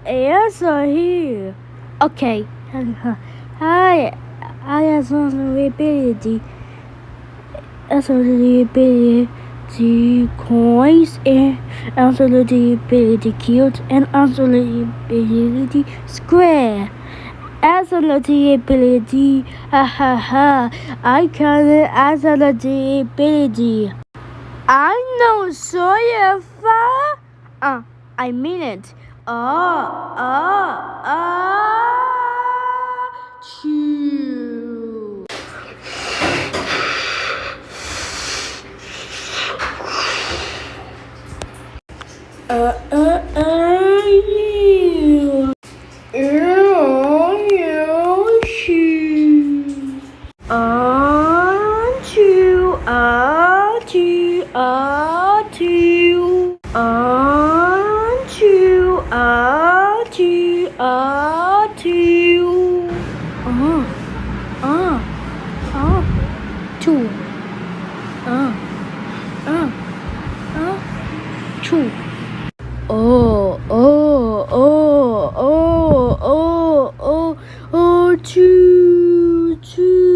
ears are here. Okay. Hi. I have some ability. Ability coins and ability cubes and ability square. Ability, ha ha ha. I can ability. I know Sawyer far. I mean it. Chew. Choo. Choo, choo.